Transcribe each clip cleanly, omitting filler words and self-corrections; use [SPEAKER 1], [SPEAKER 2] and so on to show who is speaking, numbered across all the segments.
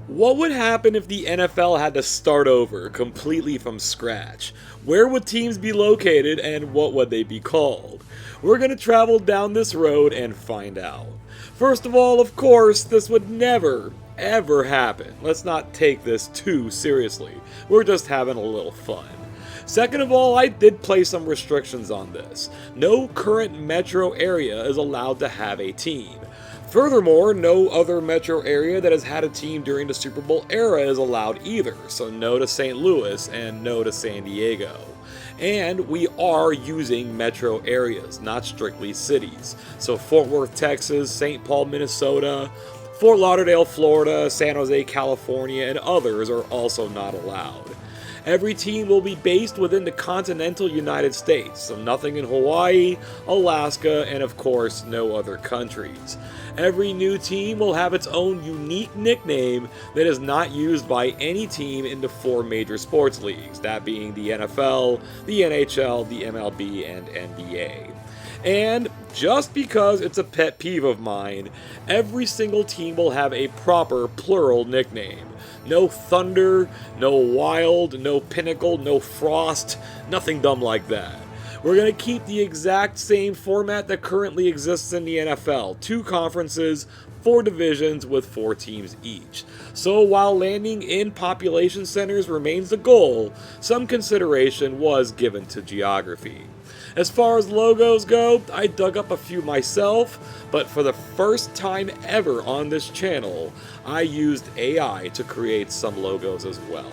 [SPEAKER 1] What would happen if the NFL had to start over completely from scratch? Where would teams be located and what would they be called? We're going to travel down this road and find out. First of all, of course, this would never, ever happen. Let's not take this too seriously. We're just having a little fun. Second of all, I did place some restrictions on this. No current metro area is allowed to have a team. Furthermore, no other metro area that has had a team during the Super Bowl era is allowed either, so no to St. Louis and no to San Diego. And we are using metro areas, not strictly cities. So Fort Worth, Texas, St. Paul, Minnesota, Fort Lauderdale, Florida, San Jose, California, and others are also not allowed. Every team will be based within the continental United States, so nothing in Hawaii, Alaska, and of course no other countries. Every new team will have its own unique nickname that is not used by any team in the four major sports leagues, that being the NFL, the NHL, the MLB, and NBA. And just because it's a pet peeve of mine, every single team will have a proper plural nickname. No Thunder, no Wild, no Pinnacle, no Frost, nothing dumb like that. We're going to keep the exact same format that currently exists in the NFL. 2 conferences, 4 divisions with 4 teams each. So while landing in population centers remains the goal, some consideration was given to geography. As far as logos go, I dug up a few myself, but for the first time ever on this channel, I used AI to create some logos as well.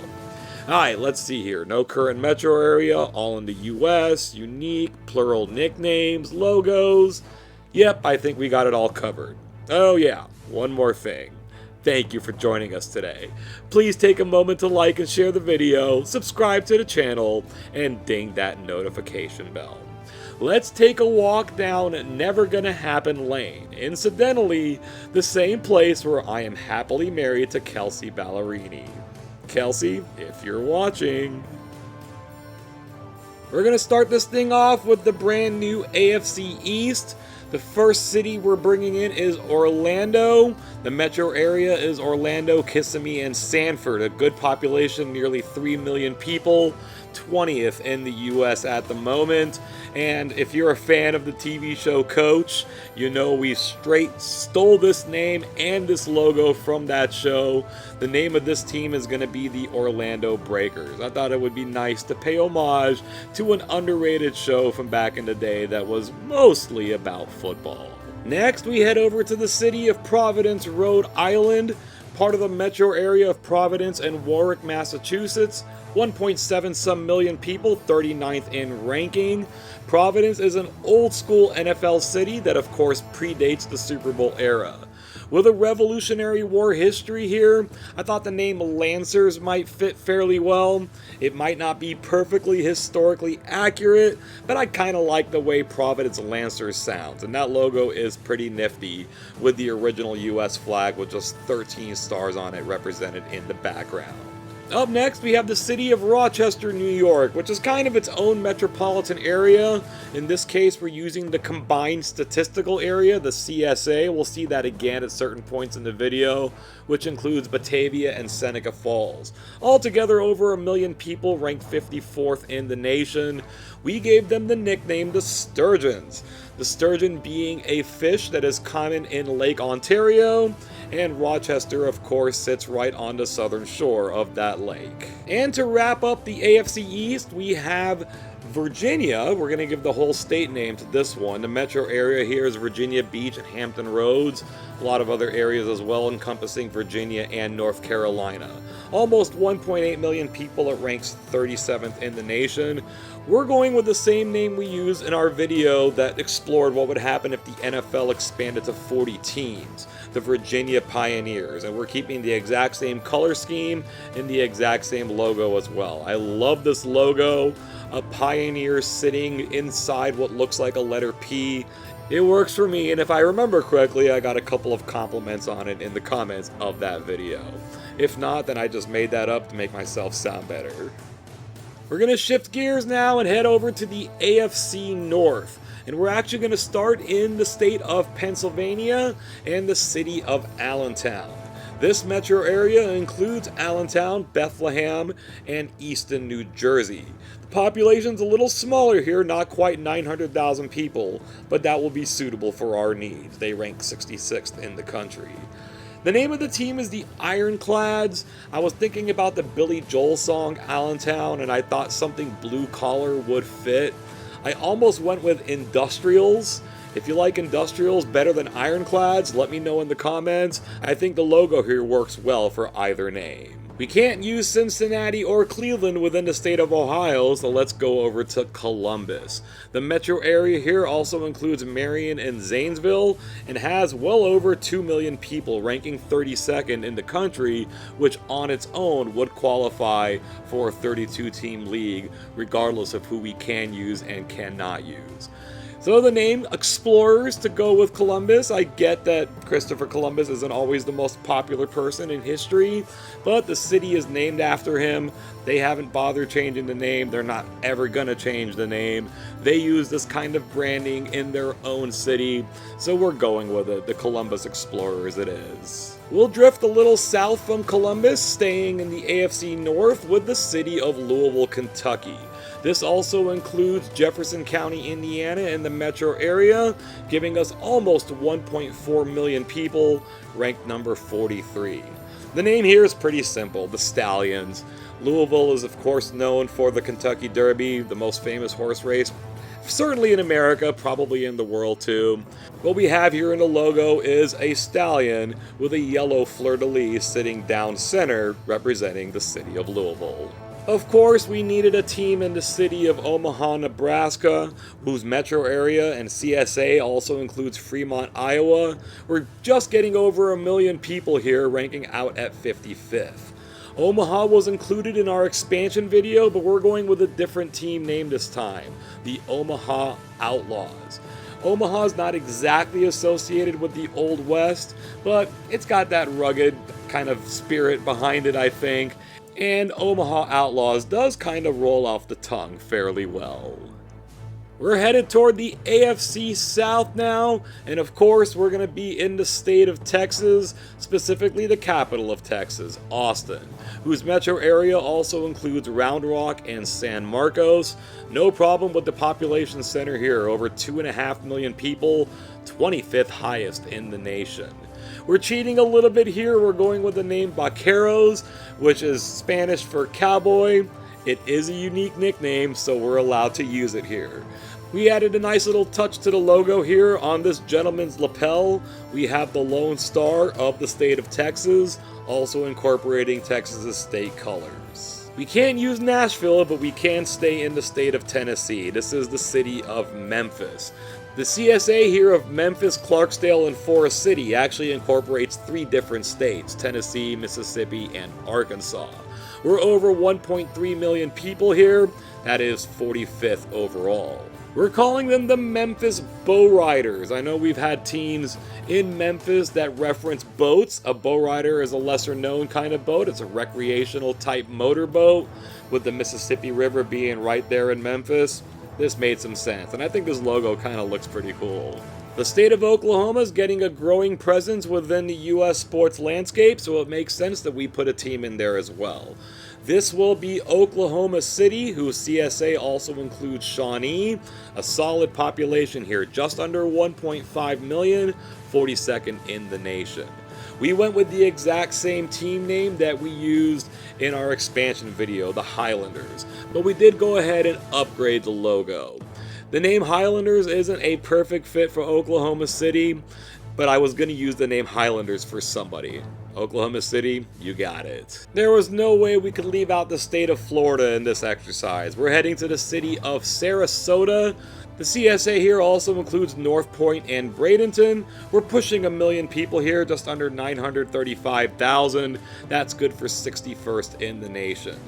[SPEAKER 1] Alright, let's see here. No current metro area, all in the US, unique, plural nicknames, logos. Yep, I think we got it all covered. Oh yeah, one more thing. Thank you for joining us today. Please take a moment to like and share the video, subscribe to the channel, and ding that notification bell. Let's take a walk down Never Gonna Happen Lane, incidentally, the same place where I am happily married to Kelsey Ballerini. Kelsey, if you're watching. We're gonna start this thing off with the brand new AFC East. The first city we're bringing in is Orlando. The metro area is Orlando, Kissimmee, and Sanford. A good population, nearly 3 million people. 20th in the US at the moment. And if you're a fan of the TV show Coach, you know we straight stole this name and this logo from that show. The name of this team is going to be the Orlando Breakers. I thought it would be nice to pay homage to an underrated show from back in the day that was mostly about football. Next, we head over to the city of Providence, Rhode Island, part of the metro area of Providence and Warwick, Massachusetts. 1.7 some million people, 39th in ranking. Providence is an old school NFL city that of course predates the Super Bowl era. With a Revolutionary War history here, I thought the name Lancers might fit fairly well. It might not be perfectly historically accurate, but I kind of like the way Providence Lancers sounds, and that logo is pretty nifty with the original US flag with just 13 stars on it represented in the background. Up next, we have the city of Rochester, New York, which is kind of its own metropolitan area. In this case, we're using the Combined Statistical Area, the CSA. We'll see that again at certain points in the video, which includes Batavia and Seneca Falls. Altogether, over 1 million people, ranked 54th in the nation. We gave them the nickname the Sturgeons. The sturgeon being a fish that is common in Lake Ontario, and Rochester, of course, sits right on the southern shore of that lake. And to wrap up the AFC East, we have Virginia. We're going to give the whole state name to this one. The metro area here is Virginia Beach and Hampton Roads. A lot of other areas as well encompassing Virginia and North Carolina. Almost 1.8 million people. It ranks 37th in the nation. We're going with the same name we used in our video that explored what would happen if the NFL expanded to 40 teams, the Virginia Pioneers, and we're keeping the exact same color scheme and the exact same logo as well. I love this logo, a pioneer sitting inside what looks like a letter P. It works for me, and if I remember correctly, I got a couple of compliments on it in the comments of that video. If not, then I just made that up to make myself sound better. We're going to shift gears now and head over to the AFC North. And we're actually going to start in the state of Pennsylvania and the city of Allentown. This metro area includes Allentown, Bethlehem, and Easton, New Jersey. The population's a little smaller here, not quite 900,000 people, but that will be suitable for our needs. They rank 66th in the country. The name of the team is the Ironclads. I was thinking about the Billy Joel song Allentown, and I thought something blue collar would fit. I almost went with Industrials. If you like Industrials better than Ironclads, let me know in the comments. I think the logo here works well for either name. We can't use Cincinnati or Cleveland within the state of Ohio, so let's go over to Columbus. The metro area here also includes Marion and Zanesville and has well over 2 million people, ranking 32nd in the country, which on its own would qualify for a 32-team league, regardless of who we can use and cannot use. So the name Explorers to go with Columbus. I get that Christopher Columbus isn't always the most popular person in history, but the city is named after him. They haven't bothered changing the name. They're not ever gonna change the name. They use this kind of branding in their own city, so we're going with it. The Columbus Explorers it is. We'll drift a little south from Columbus, staying in the AFC North with the city of Louisville, Kentucky. This also includes Jefferson County, Indiana, and the metro area, giving us almost 1.4 million people, ranked number 43. The name here is pretty simple, the Stallions. Louisville is of course known for the Kentucky Derby, the most famous horse race, certainly in America, probably in the world too. What we have here in the logo is a stallion with a yellow fleur-de-lis sitting down center, representing the city of Louisville. Of course, we needed a team in the city of Omaha, Nebraska, whose metro area and CSA also includes Fremont, Iowa. We're just getting over 1 million people here, ranking out at 55th. Omaha was included in our expansion video, but we're going with a different team name this time, the Omaha Outlaws. Omaha's not exactly associated with the Old West, but it's got that rugged kind of spirit behind it, I think. And Omaha Outlaws does kind of roll off the tongue fairly well. We're headed toward the AFC South now, and of course we're going to be in the state of Texas, specifically the capital of Texas, Austin, whose metro area also includes Round Rock and San Marcos. No problem with the population center here, over 2.5 million people, 25th highest in the nation. We're cheating a little bit here. We're going with the name Vaqueros, which is Spanish for cowboy. It is a unique nickname, so we're allowed to use it here. We added a nice little touch to the logo here. On this gentleman's lapel, we have the Lone Star of the state of Texas, also incorporating Texas's state colors. We can't use Nashville, but we can stay in the state of Tennessee. This is the city of Memphis. The CSA here of Memphis, Clarksdale, and Forest City actually incorporates 3 different states, Tennessee, Mississippi, and Arkansas. We're over 1.3 million people here, that is 45th overall. We're calling them the Memphis Bow Riders. I know we've had teams in Memphis that reference boats. A bow rider is a lesser known kind of boat. It's a recreational type motorboat, with the Mississippi River being right there in Memphis. This made some sense, and I think this logo kind of looks pretty cool. The state of Oklahoma is getting a growing presence within the U.S. sports landscape, so it makes sense that we put a team in there as well. This will be Oklahoma City, whose CSA also includes Shawnee, a solid population here, just under 1.5 million, 42nd in the nation. We went with the exact same team name that we used in our expansion video, the Highlanders, but we did go ahead and upgrade the logo. The name Highlanders isn't a perfect fit for Oklahoma City, but I was going to use the name Highlanders for somebody. Oklahoma City, you got it. There was no way we could leave out the state of Florida in this exercise. We're heading to the city of Sarasota. The CSA here also includes North Point and Bradenton. We're pushing 1 million people here, just under 935,000. That's good for 61st in the nation.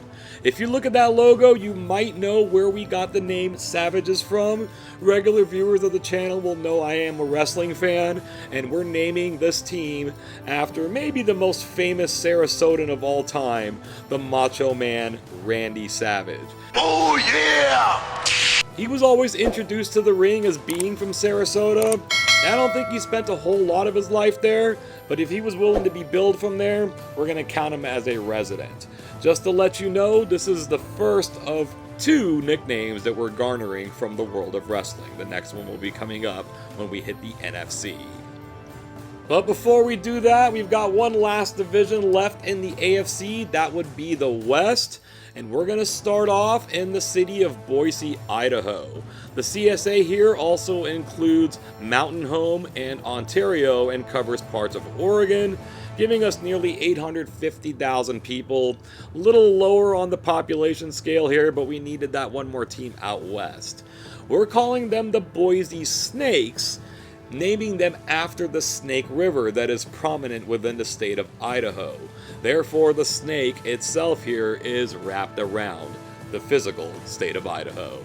[SPEAKER 1] If you look at that logo, you might know where we got the name Savages from. Regular viewers of the channel will know I am a wrestling fan, and we're naming this team after maybe the most famous Sarasotan of all time, the Macho Man Randy Savage.
[SPEAKER 2] Oh yeah!
[SPEAKER 1] He was always introduced to the ring as being from Sarasota, I don't think he spent a whole lot of his life there, but if he was willing to be billed from there, we're going to count him as a resident. Just to let you know, this is the first of 2 nicknames that we're garnering from the world of wrestling. The next one will be coming up when we hit the NFC. But before we do that, we've got one last division left in the AFC. That would be the West. And we're going to start off in the city of Boise, Idaho. The CSA here also includes Mountain Home and Ontario and covers parts of Oregon, giving us nearly 850,000 people. A little lower on the population scale here, but we needed that one more team out west. We're calling them the Boise Snakes, naming them after the Snake River that is prominent within the state of Idaho. Therefore, the snake itself here is wrapped around the physical state of Idaho.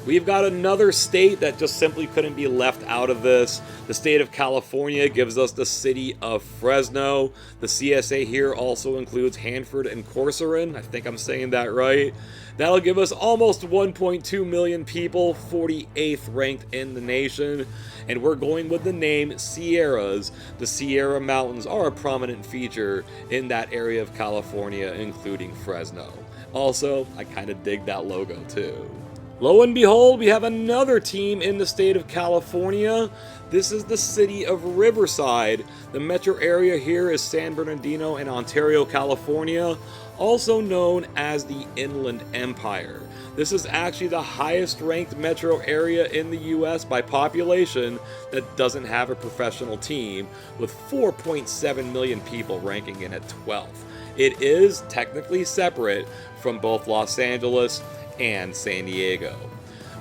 [SPEAKER 1] We've got another state that just simply couldn't be left out of this. The state of California gives us the city of Fresno. The CSA here also includes Hanford and Corcoran. I think I'm saying that right. That'll give us almost 1.2 million people, 48th ranked in the nation. And we're going with the name Sierras. The Sierra Mountains are a prominent feature in that area of California, including Fresno. Also, I kind of dig that logo too. Lo and behold, we have another team in the state of California. This is the city of Riverside. The metro area here is San Bernardino and Ontario, California, also known as the Inland Empire. This is actually the highest ranked metro area in the US by population that doesn't have a professional team, with 4.7 million people ranking in at 12th. It is technically separate from both Los Angeles and San Diego.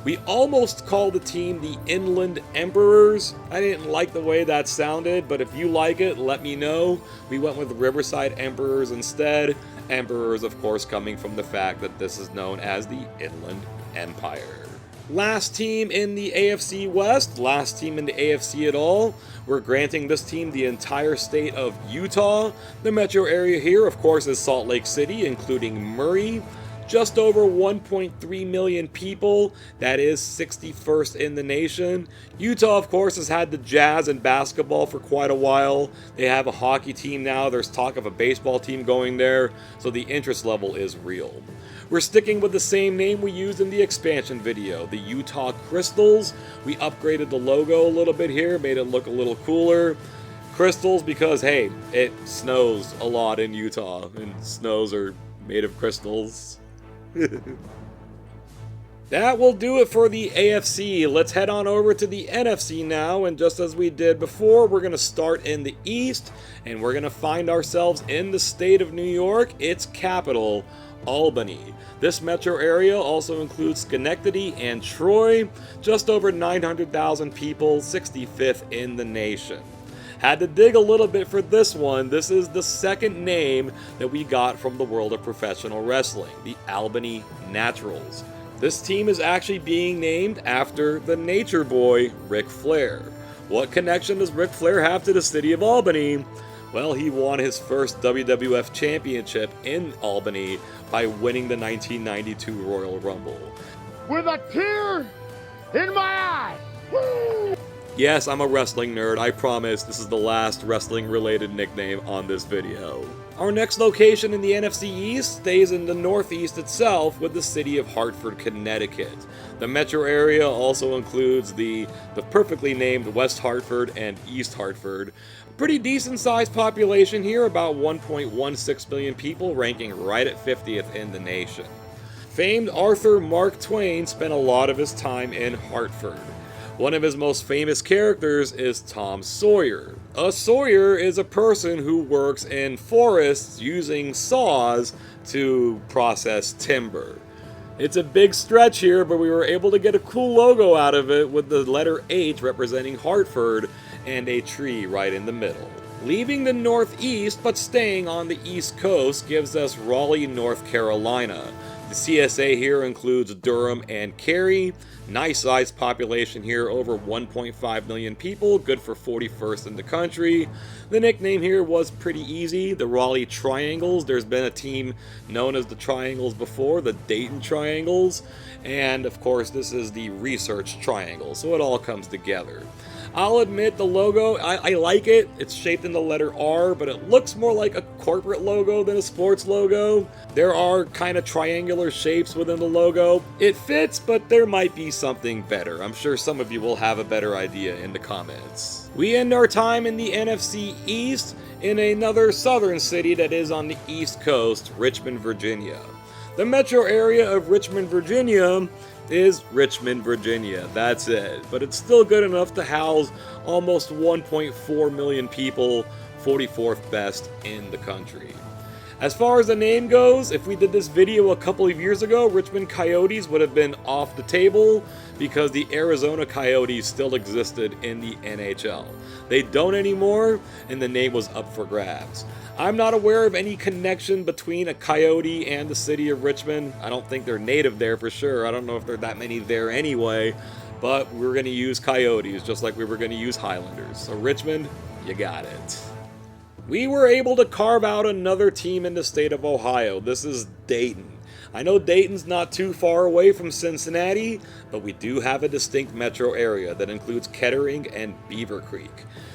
[SPEAKER 1] We almost called the team the Inland Emperors. I didn't like the way that sounded, but if you like it, let me know. We went with Riverside Emperors instead. Emperors, of course, coming from the fact that this is known as the Inland Empire. Last team in the AFC West, last team in the AFC at all. We're granting this team the entire state of Utah. The metro area here, of course, is Salt Lake City, including Murray. Just over 1.3 million people. That is 61st in the nation. Utah, of course, has had the Jazz and basketball for quite a while. They have a hockey team now. There's talk of a baseball team going there. So the interest level is real. We're sticking with the same name we used in the expansion video, the Utah Crystals. We upgraded the logo a little bit here, made it look a little cooler. Crystals because, hey, it snows a lot in Utah, and snows are made of crystals. That will do it for the AFC. Let's head on over to the NFC now, and just as we did before, we're going to start in the East, and we're going to find ourselves in the state of New York, its capital, Albany. This metro area also includes Schenectady and Troy, just over 900,000 people, 65th in the nation. Had to dig a little bit for this one. This is the second name that we got from the world of professional wrestling, the Albany Naturals. This team is actually being named after the Nature Boy, Ric Flair. What connection does Ric Flair have to the city of Albany? Well, he won his first WWF Championship in Albany by winning the 1992 Royal Rumble.
[SPEAKER 2] With a tear in my eye! Woo!
[SPEAKER 1] Yes, I'm a wrestling nerd, I promise. This is the last wrestling-related nickname on this video. Our next location in the NFC East stays in the Northeast itself with the city of Hartford, Connecticut. The metro area also includes the perfectly named West Hartford and East Hartford. Pretty decent sized population here, about 1.16 million people, ranking right at 50th in the nation. Famed Arthur Mark Twain spent a lot of his time in Hartford. One of his most famous characters is Tom Sawyer. A sawyer is a person who works in forests using saws to process timber. It's a big stretch here, but we were able to get a cool logo out of it with the letter H representing Hartford and a tree right in the middle. Leaving the Northeast but staying on the East Coast gives us Raleigh, North Carolina. The CSA here includes Durham and Cary. Nice sized population here, over 1.5 million people, good for 41st in the country. The nickname here was pretty easy, the Raleigh Triangles. There's been a team known as the Triangles before, the Dayton Triangles. And of course, this is the Research Triangle, so it all comes together. I'll admit the logo, I like it. It's shaped in the letter R, but it looks more like a corporate logo than a sports logo. There are kind of triangular shapes within the logo. It fits, but there might be something better. I'm sure some of you will have a better idea in the comments. We end our time in the NFC East in another southern city that is on the East Coast, Richmond, Virginia. The metro area of Richmond, Virginia is Richmond, Virginia. That's it. But it's still good enough to house almost 1.4 million people, 44th best in the country. As far as the name goes, if we did this video a couple of years ago, Richmond Coyotes would have been off the table because the Arizona Coyotes still existed in the NHL. They don't anymore, and the name was up for grabs. I'm not aware of any connection between a coyote and the city of Richmond. I don't think they're native there for sure. I don't know if there are that many there anyway, but we're going to use coyotes just like we were going to use Highlanders. So Richmond, you got it. We were able to carve out another team in the state of Ohio. This is Dayton. I know Dayton's not too far away from Cincinnati, but we do have a distinct metro area that includes Kettering and Beaver Creek.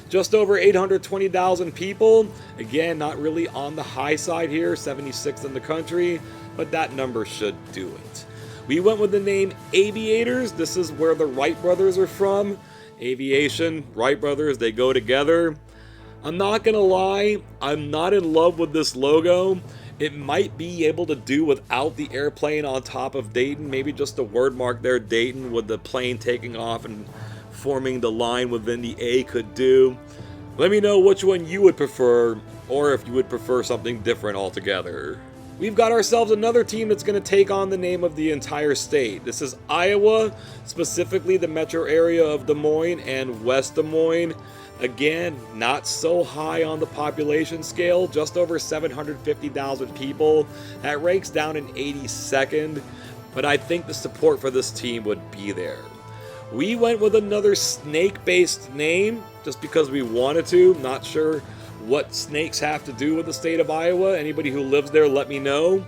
[SPEAKER 1] Just over 820,000 people. Again, not really on the high side here, 76th in the country, but that number should do it. We went with the name Aviators. This is where the Wright brothers are from. Aviation, Wright brothers, they go together. I'm not gonna lie, I'm not in love with this logo. It might be able to do without the airplane on top of Dayton, maybe just a word mark there, Dayton, with the plane taking off and forming the line within the A could do. Let me know which one you would prefer, or if you would prefer something different altogether. We've got ourselves another team that's going to take on the name of the entire state. This is Iowa, specifically the metro area of Des Moines and West Des Moines. Again, not so high on the population scale, just over 750,000 people. That ranks down in 82nd, but I think the support for this team would be there. We went with another snake-based name just because we wanted to. Not sure what snakes have to do with the state of Iowa. Anybody who lives there, let me know.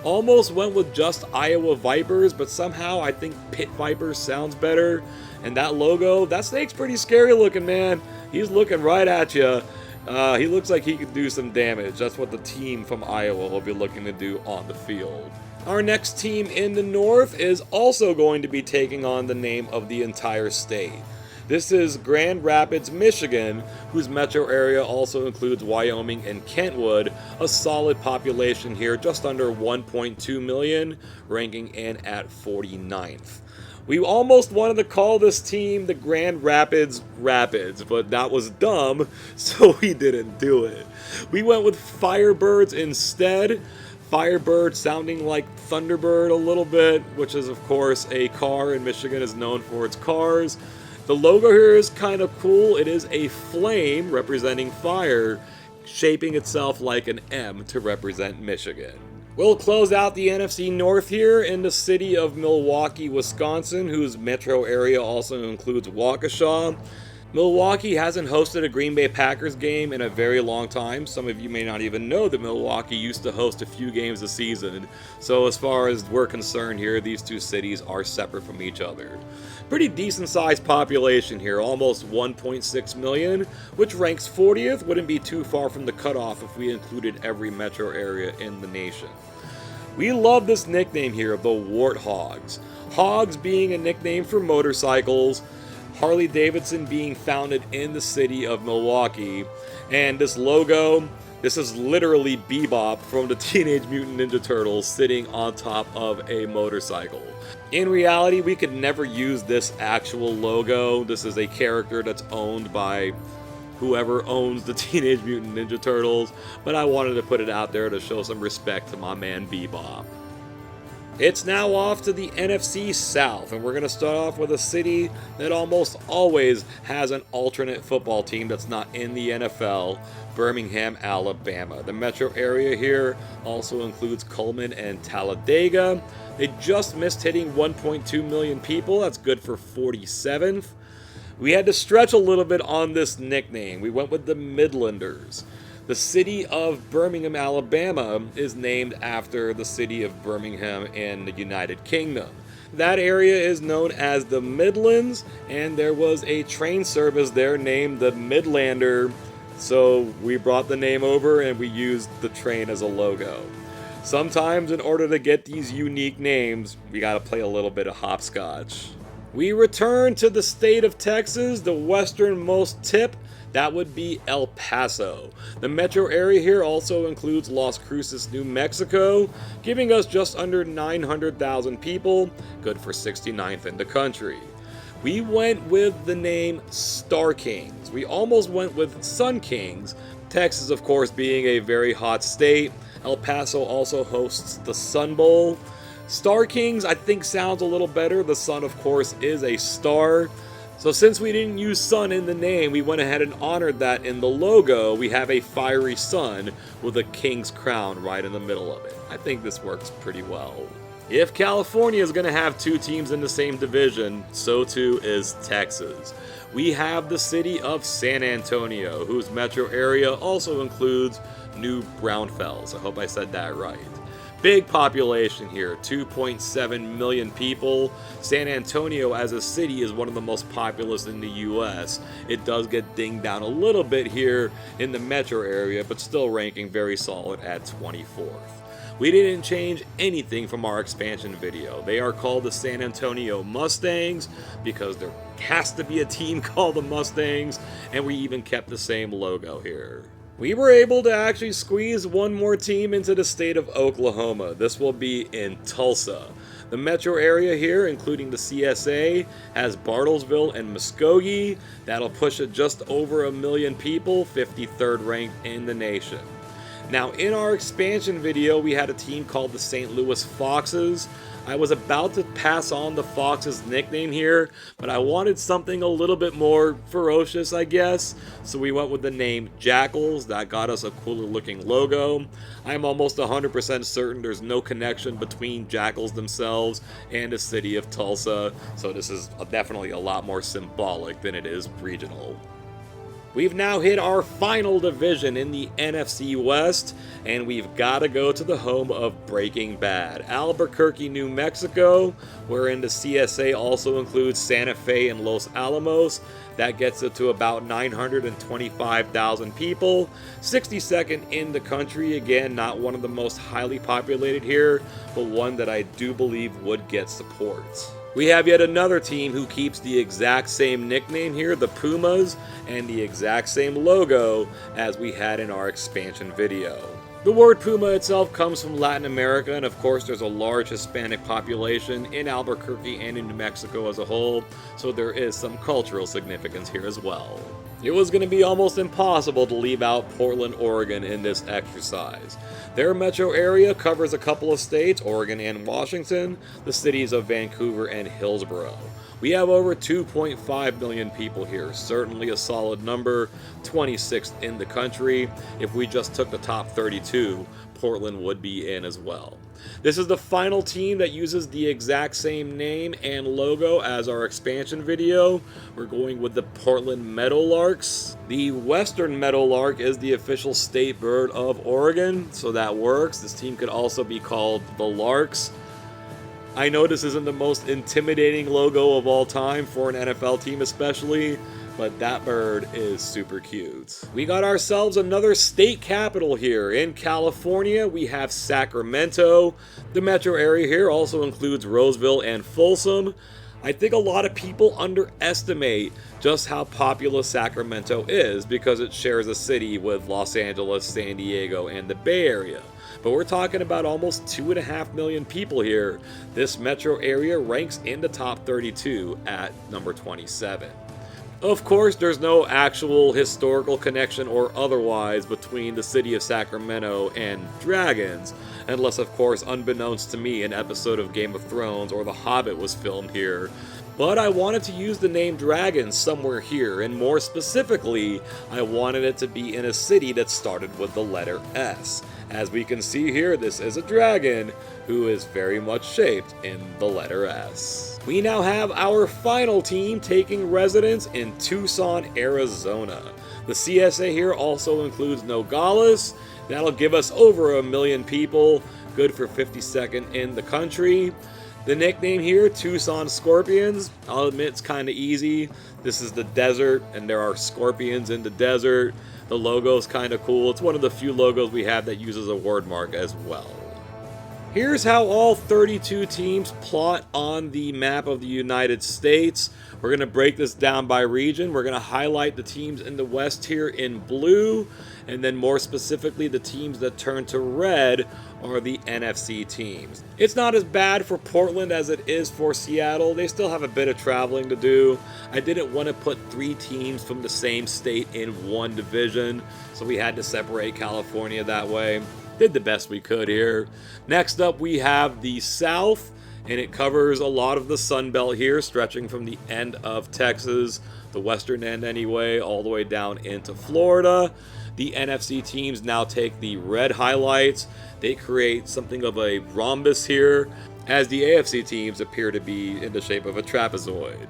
[SPEAKER 1] Almost went with just Iowa Vipers, but somehow I think Pit Vipers sounds better. And that logo, that snake's pretty scary looking, man. He's looking right at you. He looks like he could do some damage. That's what the team from Iowa will be looking to do on the field. Our next team in the north is also going to be taking on the name of the entire state. This is Grand Rapids, Michigan, whose metro area also includes Wyoming and Kentwood, a solid population here, just under 1.2 million, ranking in at 49th. We almost wanted to call this team the Grand Rapids Rapids, but that was dumb, so we didn't do it. We went with Firebirds instead. Firebird sounding like Thunderbird a little bit, which is of course a car, and Michigan is known for its cars. The logo here is kind of cool. It is a flame representing fire, shaping itself like an M to represent Michigan. We'll close out the NFC North here in the city of Milwaukee, Wisconsin, whose metro area also includes Waukesha. Milwaukee hasn't hosted a Green Bay Packers game in a very long time. Some of you may not even know that Milwaukee used to host a few games a season. So as far as we're concerned here, these two cities are separate from each other. Pretty decent sized population here, almost 1.6 million, which ranks 40th. Wouldn't be too far from the cutoff if we included every metro area in the nation. We love this nickname here, the Warthogs. Hogs being a nickname for motorcycles, Harley Davidson being founded in the city of Milwaukee, and this logo, this is literally Bebop from the Teenage Mutant Ninja Turtles sitting on top of a motorcycle. In reality, we could never use this actual logo. This is a character that's owned by whoever owns the Teenage Mutant Ninja Turtles, but I wanted to put it out there to show some respect to my man Bebop. It's now off to the NFC South, and we're going to start off with a city that almost always has an alternate football team that's not in the NFL, Birmingham, Alabama. The metro area here also includes Cullman and Talladega. They just missed hitting 1.2 million people. That's good for 47th. We had to stretch a little bit on this nickname. We went with the Midlanders. The city of Birmingham, Alabama is named after the city of Birmingham in the United Kingdom. That area is known as the Midlands, and there was a train service there named the Midlander, so we brought the name over and we used the train as a logo. Sometimes in order to get these unique names, we gotta play a little bit of hopscotch. We return to the state of Texas, the westernmost tip. That would be El Paso. The metro area here also includes Las Cruces, New Mexico, giving us just under 900,000 people, good for 69th in the country. We went with the name Star Kings. We almost went with Sun Kings. Texas, of course, being a very hot state. El Paso also hosts the Sun Bowl. Star Kings, I think, sounds a little better. The sun, of course, is a star. So since we didn't use sun in the name, we went ahead and honored that in the logo. We have a fiery sun with a king's crown right in the middle of it. I think this works pretty well. If California is going to have two teams in the same division, so too is Texas. We have the city of San Antonio, whose metro area also includes New Braunfels. I hope I said that right. Big population here, 2.7 million people. San Antonio as a city is one of the most populous in the US. It does get dinged down a little bit here in the metro area, but still ranking very solid at 24th. We didn't change anything from our expansion video. They are called the San Antonio Mustangs because there has to be a team called the Mustangs, and we even kept the same logo here. We were able to actually squeeze one more team into the state of Oklahoma. This will be in Tulsa. The metro area here, including the CSA, has Bartlesville and Muskogee. That'll push it just over 1 million people, 53rd ranked in the nation. Now, in our expansion video, we had a team called the St. Louis Foxes. I was about to pass on the Foxes nickname here, but I wanted something a little bit more ferocious, I guess. So we went with the name Jackals. That got us a cooler looking logo. I'm almost 100% certain there's no connection between Jackals themselves and the city of Tulsa. So this is definitely a lot more symbolic than it is regional. We've now hit our final division in the NFC West, and we've got to go to the home of Breaking Bad, Albuquerque, New Mexico, wherein the CSA also includes Santa Fe and Los Alamos. That gets it to about 925,000 people, 62nd in the country. Again, not one of the most highly populated here, but one that I do believe would get support. We have yet another team who keeps the exact same nickname here, the Pumas, and the exact same logo as we had in our expansion video. The word Puma itself comes from Latin America, and of course there's a large Hispanic population in Albuquerque and in New Mexico as a whole, so there is some cultural significance here as well. It was going to be almost impossible to leave out Portland, Oregon in this exercise. Their metro area covers a couple of states, Oregon and Washington, the cities of Vancouver and Hillsborough. We have over 2.5 million people here, certainly a solid number, 26th in the country. If we just took the top 32, Portland would be in as well. This is the final team that uses the exact same name and logo as our expansion video. We're going with the Portland Meadowlarks. The Western Meadowlark is the official state bird of Oregon, so that works. This team could also be called the Larks. I know this isn't the most intimidating logo of all time for an NFL team especially, but that bird is super cute. We got ourselves another state capital here. In California, we have Sacramento. The metro area here also includes Roseville and Folsom. I think a lot of people underestimate just how populous Sacramento is because it shares a city with Los Angeles, San Diego, and the Bay Area. But we're talking about almost 2.5 million people here. This metro area ranks in the top 32 at number 27. Of course, there's no actual historical connection or otherwise between the city of Sacramento and dragons, unless, of course, unbeknownst to me, an episode of Game of Thrones or The Hobbit was filmed here. But I wanted to use the name Dragons somewhere here, and more specifically, I wanted it to be in a city that started with the letter S. As we can see here, this is a dragon who is very much shaped in the letter S. We now have our final team taking residence in Tucson, Arizona. The CSA here also includes Nogales. That'll give us over 1 million people, good for 52nd in the country. The nickname here, Tucson Scorpions, I'll admit it's kind of easy. This is the desert, and there are scorpions in the desert. The logo's kind of cool. It's one of the few logos we have that uses a word mark as well. Here's how all 32 teams plot on the map of the United States. We're going to break this down by region. We're going to highlight the teams in the West here in blue, and then more specifically, the teams that turn to red are the NFC teams. It's not as bad for Portland as it is for Seattle. They still have a bit of traveling to do. I didn't want to put 3 teams from the same state in one division, so we had to separate California that way. Did the best we could here. Next up, we have the South, and it covers a lot of the Sun Belt here, stretching from the end of Texas, the western end anyway, all the way down into Florida. The NFC teams now take the red highlights. They create something of a rhombus here, as the AFC teams appear to be in the shape of a trapezoid.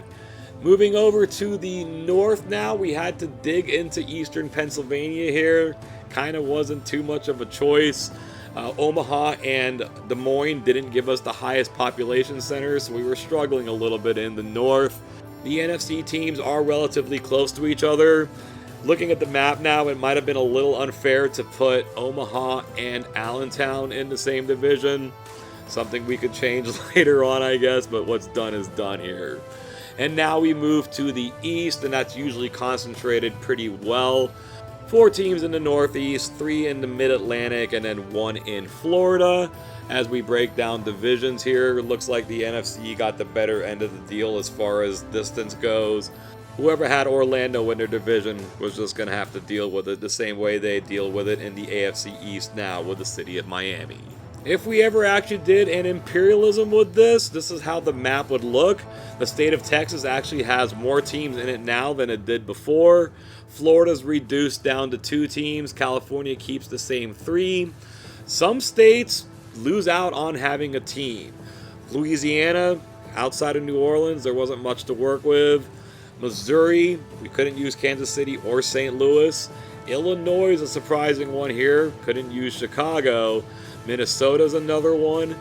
[SPEAKER 1] Moving over to the north now, we had to dig into eastern Pennsylvania here. Kind of wasn't too much of a choice. Omaha and Des Moines didn't give us the highest population centers, so we were struggling a little bit in the north. The NFC teams are relatively close to each other. Looking at the map now, it might have been a little unfair to put Omaha and Allentown in the same division. Something we could change later on, I guess, but what's done is done here. And now we move to the east, and that's usually concentrated pretty well. 4 teams in the Northeast, 3 in the Mid-Atlantic, and then 1 in Florida. As we break down divisions here, it looks like the NFC got the better end of the deal as far as distance goes. Whoever had Orlando in their division was just going to have to deal with it the same way they deal with it in the AFC East now with the city of Miami. If we ever actually did an imperialism with this is how the map would look. The state of Texas actually has more teams in it now than it did before. Florida's reduced down to 2 teams. California keeps the same 3. Some states lose out on having a team. Louisiana, outside of New Orleans, there wasn't much to work with. Missouri, we couldn't use Kansas City or St. Louis. Illinois is a surprising one here. Couldn't use Chicago. Minnesota's another one.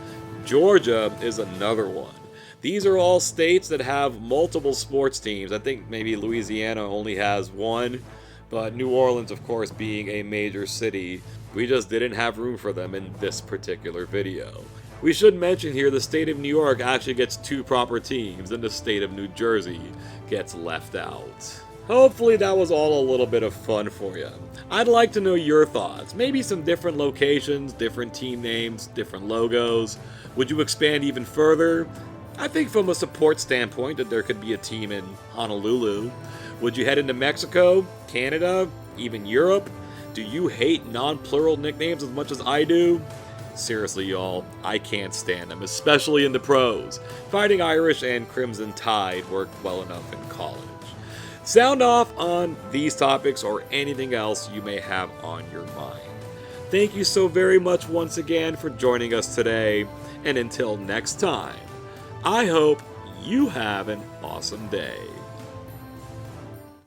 [SPEAKER 1] Georgia is another one. These are all states that have multiple sports teams. I think maybe Louisiana only has 1, but New Orleans, of course, being a major city, we just didn't have room for them in this particular video. We should mention here the state of New York actually gets 2 proper teams, and the state of New Jersey gets left out. Hopefully that was all a little bit of fun for you. I'd like to know your thoughts. Maybe some different locations, different team names, different logos. Would you expand even further? I think from a support standpoint that there could be a team in Honolulu. Would you head into Mexico, Canada, even Europe? Do you hate non-plural nicknames as much as I do? Seriously, y'all, I can't stand them, especially in the pros. Fighting Irish and Crimson Tide worked well enough in college. Sound off on these topics or anything else you may have on your mind. Thank you so very much once again for joining us today, and until next time, I hope you have an awesome day.